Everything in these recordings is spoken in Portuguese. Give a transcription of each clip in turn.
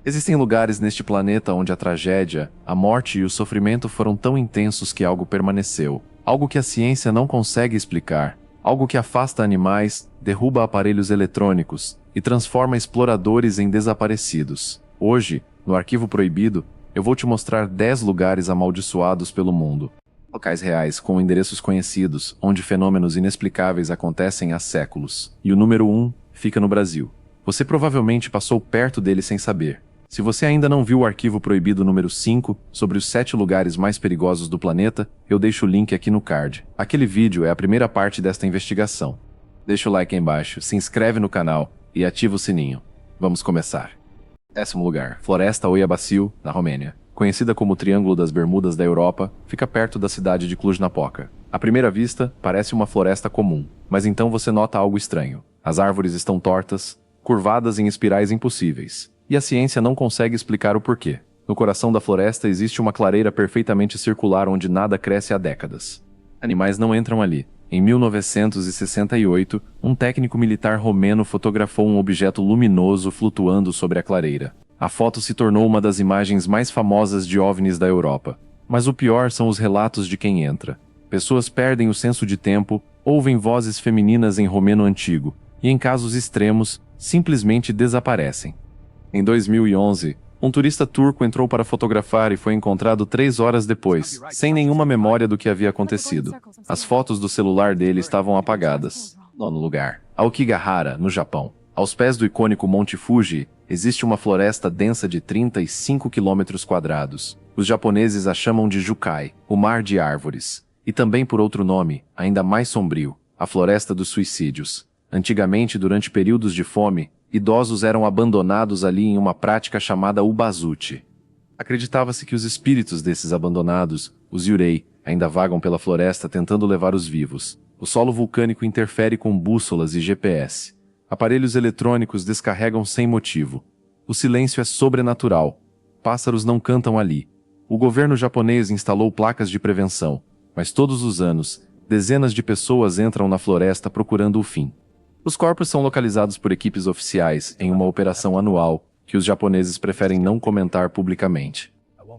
Existem lugares neste planeta onde a tragédia, a morte e o sofrimento foram tão intensos que algo permaneceu. Algo que a ciência não consegue explicar. Algo que afasta animais, derruba aparelhos eletrônicos e transforma exploradores em desaparecidos. Hoje, no Arquivo Proibido, eu vou te mostrar 10 lugares amaldiçoados pelo mundo. Locais reais com endereços conhecidos, onde fenômenos inexplicáveis acontecem há séculos. E o número 1 fica no Brasil. Você provavelmente passou perto dele sem saber. Se você ainda não viu o Arquivo Proibido número 5, sobre os 7 lugares mais perigosos do planeta, eu deixo o link aqui no card. Aquele vídeo é a primeira parte desta investigação. Deixa o like aí embaixo, se inscreve no canal e ativa o sininho. Vamos começar. 10º lugar, Floresta Oiabaciu, na Romênia. Conhecida como o Triângulo das Bermudas da Europa, fica perto da cidade de Cluj-Napoca. À primeira vista, parece uma floresta comum, mas então você nota algo estranho. As árvores estão tortas, curvadas em espirais impossíveis. E a ciência não consegue explicar o porquê. No coração da floresta existe uma clareira perfeitamente circular onde nada cresce há décadas. Animais não entram ali. Em 1968, um técnico militar romeno fotografou um objeto luminoso flutuando sobre a clareira. A foto se tornou uma das imagens mais famosas de OVNIs da Europa. Mas o pior são os relatos de quem entra. Pessoas perdem o senso de tempo, ouvem vozes femininas em romeno antigo, e em casos extremos, simplesmente desaparecem. Em 2011, um turista turco entrou para fotografar e foi encontrado 3 horas depois, sem nenhuma memória do que havia acontecido. As fotos do celular dele estavam apagadas. 9º lugar, Aokigahara, no Japão. Aos pés do icônico Monte Fuji, existe uma floresta densa de 35 km². Os japoneses a chamam de Jukai, o Mar de Árvores, e também por outro nome, ainda mais sombrio, a Floresta dos Suicídios. Antigamente, durante períodos de fome, idosos eram abandonados ali em uma prática chamada ubazuchi. Acreditava-se que os espíritos desses abandonados, os yurei, ainda vagam pela floresta tentando levar os vivos. O solo vulcânico interfere com bússolas e GPS. Aparelhos eletrônicos descarregam sem motivo. O silêncio é sobrenatural. Pássaros não cantam ali. O governo japonês instalou placas de prevenção, mas todos os anos, dezenas de pessoas entram na floresta procurando o fim. Os corpos são localizados por equipes oficiais em uma operação anual que os japoneses preferem não comentar publicamente.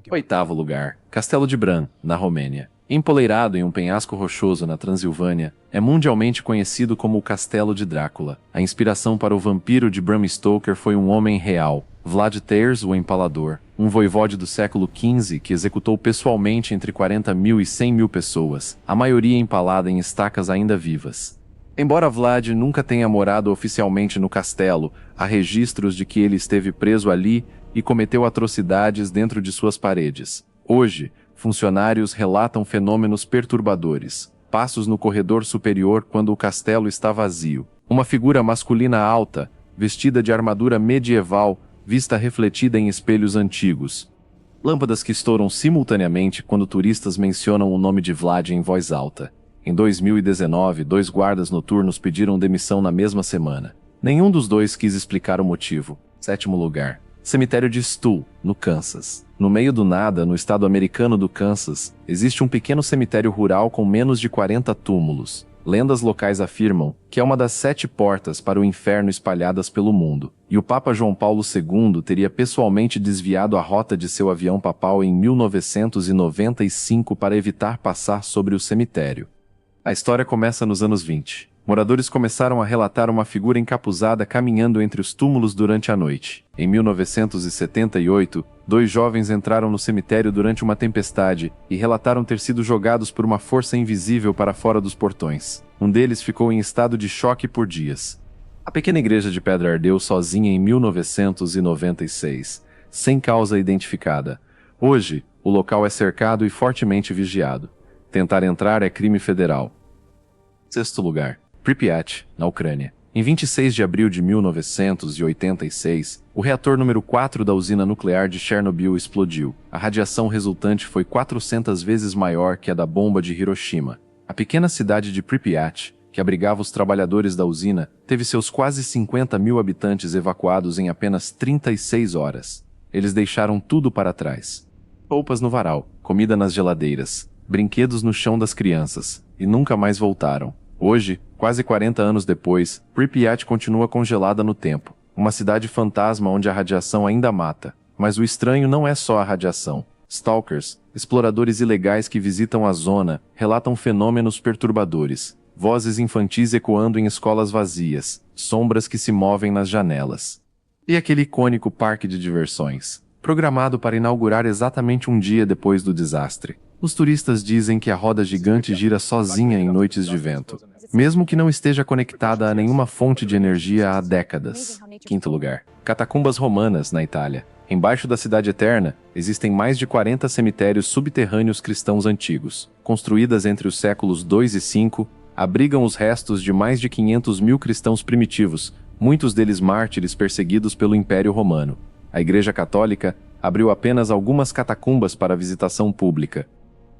8º lugar, Castelo de Bran, na Romênia. Empoleirado em um penhasco rochoso na Transilvânia, é mundialmente conhecido como o Castelo de Drácula. A inspiração para o vampiro de Bram Stoker foi um homem real, Vlad Têrs, o Empalador, um voivode do século XV que executou pessoalmente entre 40.000 e 100.000 pessoas, a maioria empalada em estacas ainda vivas. Embora Vlad nunca tenha morado oficialmente no castelo, há registros de que ele esteve preso ali e cometeu atrocidades dentro de suas paredes. Hoje, funcionários relatam fenômenos perturbadores. Passos no corredor superior quando o castelo está vazio. Uma figura masculina alta, vestida de armadura medieval, vista refletida em espelhos antigos. Lâmpadas que estouram simultaneamente quando turistas mencionam o nome de Vlad em voz alta. Em 2019, 2 guardas noturnos pediram demissão na mesma semana. Nenhum dos dois quis explicar o motivo. 7º lugar, Cemitério de Stowe, no Kansas. No meio do nada, no estado americano do Kansas, existe um pequeno cemitério rural com menos de 40 túmulos. Lendas locais afirmam que é uma das 7 portas para o inferno espalhadas pelo mundo, e o Papa João Paulo II teria pessoalmente desviado a rota de seu avião papal em 1995 para evitar passar sobre o cemitério. A história começa nos anos 20. Moradores começaram a relatar uma figura encapuzada caminhando entre os túmulos durante a noite. Em 1978, 2 jovens entraram no cemitério durante uma tempestade e relataram ter sido jogados por uma força invisível para fora dos portões. Um deles ficou em estado de choque por dias. A pequena igreja de pedra ardeu sozinha em 1996, sem causa identificada. Hoje, o local é cercado e fortemente vigiado. Tentar entrar é crime federal. 6º lugar, Pripyat, na Ucrânia. Em 26 de abril de 1986, o reator número 4 da usina nuclear de Chernobyl explodiu. A radiação resultante foi 400 vezes maior que a da bomba de Hiroshima. A pequena cidade de Pripyat, que abrigava os trabalhadores da usina, teve seus quase 50.000 habitantes evacuados em apenas 36 horas. Eles deixaram tudo para trás. Roupas no varal, comida nas geladeiras, brinquedos no chão das crianças, e nunca mais voltaram. Hoje, quase 40 anos depois, Pripyat continua congelada no tempo. uma cidade fantasma onde a radiação ainda mata. Mas o estranho não é só a radiação. Stalkers, exploradores ilegais que visitam a zona, relatam fenômenos perturbadores. Vozes infantis ecoando em escolas vazias, sombras que se movem nas janelas. E aquele icônico parque de diversões, programado para inaugurar exatamente um dia depois do desastre. Os turistas dizem que a roda gigante gira sozinha em noites de vento, mesmo que não esteja conectada a nenhuma fonte de energia há décadas. Quinto lugar. Catacumbas romanas, na Itália. Embaixo da Cidade Eterna, existem mais de 40 cemitérios subterrâneos cristãos antigos. Construídas entre os séculos 2 e 5, abrigam os restos de mais de 500 mil cristãos primitivos, muitos deles mártires perseguidos pelo Império Romano. A Igreja Católica abriu apenas algumas catacumbas para visitação pública.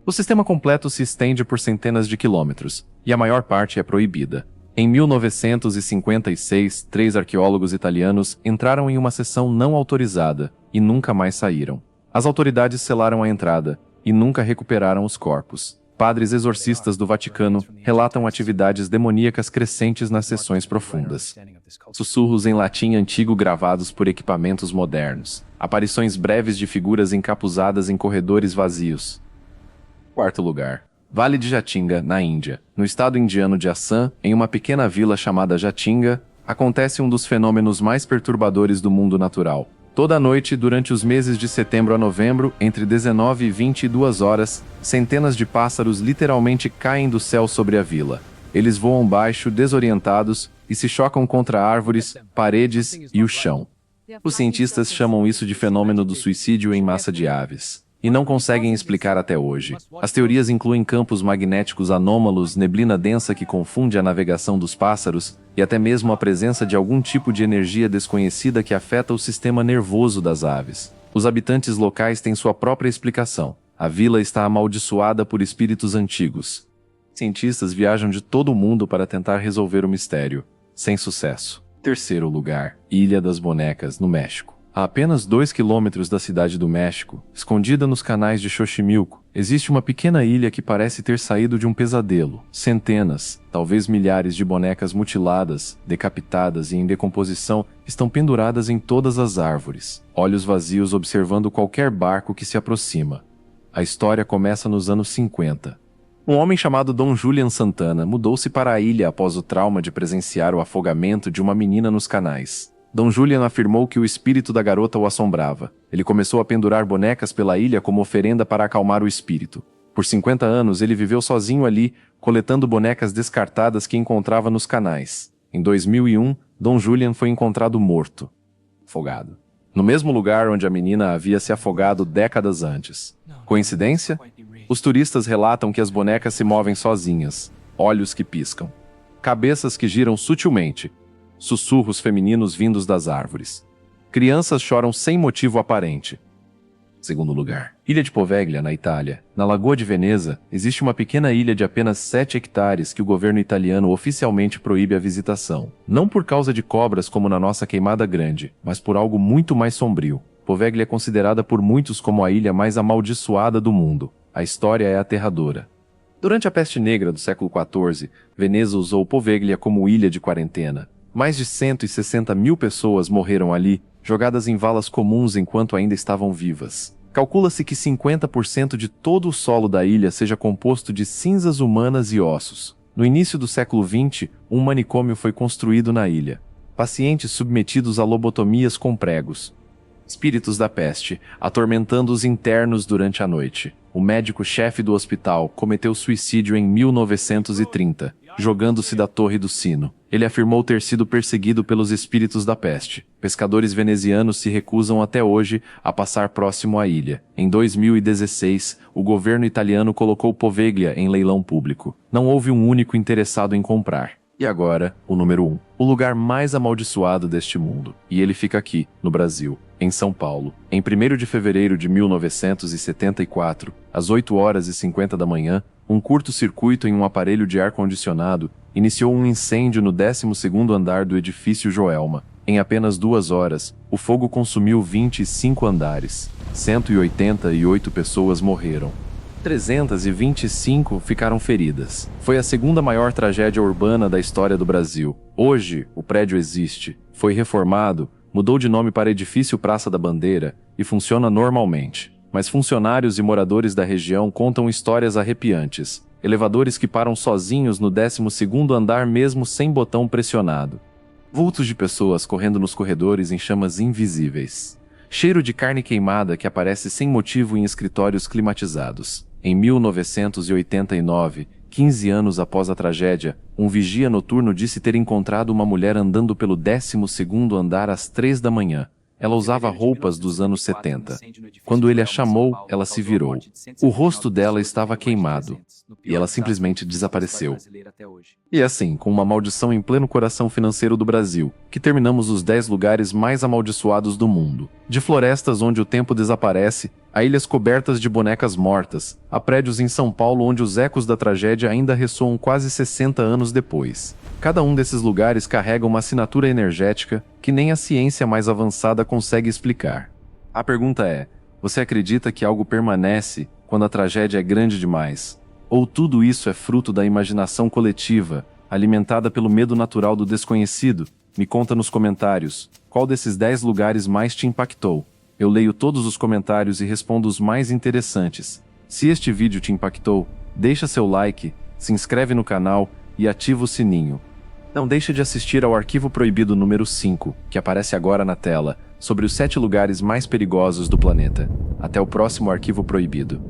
O sistema completo se estende por centenas de quilômetros, e a maior parte é proibida. Em 1956, 3 arqueólogos italianos entraram em uma sessão não autorizada e nunca mais saíram. As autoridades selaram a entrada e nunca recuperaram os corpos. Padres exorcistas do Vaticano relatam atividades demoníacas crescentes nas sessões profundas. Sussurros em latim antigo gravados por equipamentos modernos. Aparições breves de figuras encapuzadas em corredores vazios. Quarto lugar. Vale de Jatinga, na Índia. No estado indiano de Assam, em uma pequena vila chamada Jatinga, acontece um dos fenômenos mais perturbadores do mundo natural. Toda noite, durante os meses de setembro a novembro, entre 19 e 22 horas, centenas de pássaros literalmente caem do céu sobre a vila. Eles voam baixo, desorientados, e se chocam contra árvores, paredes e o chão. Os cientistas chamam isso de fenômeno do suicídio em massa de aves. E não conseguem explicar até hoje. As teorias incluem campos magnéticos anômalos, neblina densa que confunde a navegação dos pássaros, e até mesmo a presença de algum tipo de energia desconhecida que afeta o sistema nervoso das aves. Os habitantes locais têm sua própria explicação. A vila está amaldiçoada por espíritos antigos. Cientistas viajam de todo o mundo para tentar resolver o mistério, sem sucesso. Terceiro lugar, Ilha das Bonecas, no México. A apenas 2 quilômetros da cidade do México, escondida nos canais de Xochimilco, existe uma pequena ilha que parece ter saído de um pesadelo. Centenas, talvez milhares de bonecas mutiladas, decapitadas e em decomposição estão penduradas em todas as árvores, olhos vazios observando qualquer barco que se aproxima. A história começa nos anos 50. Um homem chamado Dom Julian Santana mudou-se para a ilha após o trauma de presenciar o afogamento de uma menina nos canais. Dom Julian afirmou que o espírito da garota o assombrava. Ele começou a pendurar bonecas pela ilha como oferenda para acalmar o espírito. Por 50 anos, ele viveu sozinho ali, coletando bonecas descartadas que encontrava nos canais. Em 2001, Dom Julian foi encontrado morto, afogado, no mesmo lugar onde a menina havia se afogado décadas antes. Coincidência? Os turistas relatam que as bonecas se movem sozinhas, olhos que piscam, cabeças que giram sutilmente, sussurros femininos vindos das árvores. Crianças choram sem motivo aparente. Segundo lugar. Ilha de Poveglia, na Itália. Na Lagoa de Veneza, existe uma pequena ilha de apenas 7 hectares que o governo italiano oficialmente proíbe a visitação. Não por causa de cobras como na nossa Queimada Grande, mas por algo muito mais sombrio. Poveglia é considerada por muitos como a ilha mais amaldiçoada do mundo. A história é aterradora. Durante a peste negra do século XIV, Veneza usou Poveglia como ilha de quarentena. Mais de 160 mil pessoas morreram ali, jogadas em valas comuns enquanto ainda estavam vivas. Calcula-se que 50% de todo o solo da ilha seja composto de cinzas humanas e ossos. No início do século XX, um manicômio foi construído na ilha. Pacientes submetidos a lobotomias com pregos. Espíritos da peste, atormentando os internos durante a noite. O médico-chefe do hospital cometeu suicídio em 1930, jogando-se da Torre do Sino. Ele afirmou ter sido perseguido pelos espíritos da peste. Pescadores venezianos se recusam até hoje a passar próximo à ilha. Em 2016, o governo italiano colocou Poveglia em leilão público. Não houve um único interessado em comprar. E agora, o número 1. O lugar mais amaldiçoado deste mundo. E ele fica aqui, no Brasil, em São Paulo. Em 1º de fevereiro de 1974, às 8h50 da manhã, um curto-circuito em um aparelho de ar-condicionado iniciou um incêndio no 12º andar do edifício Joelma. Em apenas 2 horas, o fogo consumiu 25 andares. 188 pessoas morreram. 325 ficaram feridas. Foi a segunda maior tragédia urbana da história do Brasil. Hoje, o prédio existe, Foi reformado, mudou de nome para Edifício Praça da Bandeira e funciona normalmente. Mas funcionários e moradores da região contam histórias arrepiantes. Elevadores que param sozinhos no 12º andar mesmo sem botão pressionado. Vultos de pessoas correndo nos corredores em chamas invisíveis. Cheiro de carne queimada que aparece sem motivo em escritórios climatizados. Em 1989, 15 anos após a tragédia, um vigia noturno disse ter encontrado uma mulher andando pelo 12º andar às 3 da manhã. Ela usava roupas dos anos 70. Quando ele a chamou, ela se virou. O rosto dela estava queimado. E ela simplesmente desapareceu. E assim, com uma maldição em pleno coração financeiro do Brasil, que terminamos os 10 lugares mais amaldiçoados do mundo. De florestas onde o tempo desaparece, a ilhas cobertas de bonecas mortas, a prédios em São Paulo onde os ecos da tragédia ainda ressoam quase 60 anos depois. Cada um desses lugares carrega uma assinatura energética que nem a ciência mais avançada consegue explicar. A pergunta é: você acredita que algo permanece quando a tragédia é grande demais? Ou tudo isso é fruto da imaginação coletiva, alimentada pelo medo natural do desconhecido? Me conta nos comentários, qual desses 10 lugares mais te impactou? Eu leio todos os comentários e respondo os mais interessantes. Se este vídeo te impactou, deixa seu like, se inscreve no canal e ativa o sininho. Não deixe de assistir ao Arquivo Proibido número 5, que aparece agora na tela, sobre os 7 lugares mais perigosos do planeta. Até o próximo Arquivo Proibido.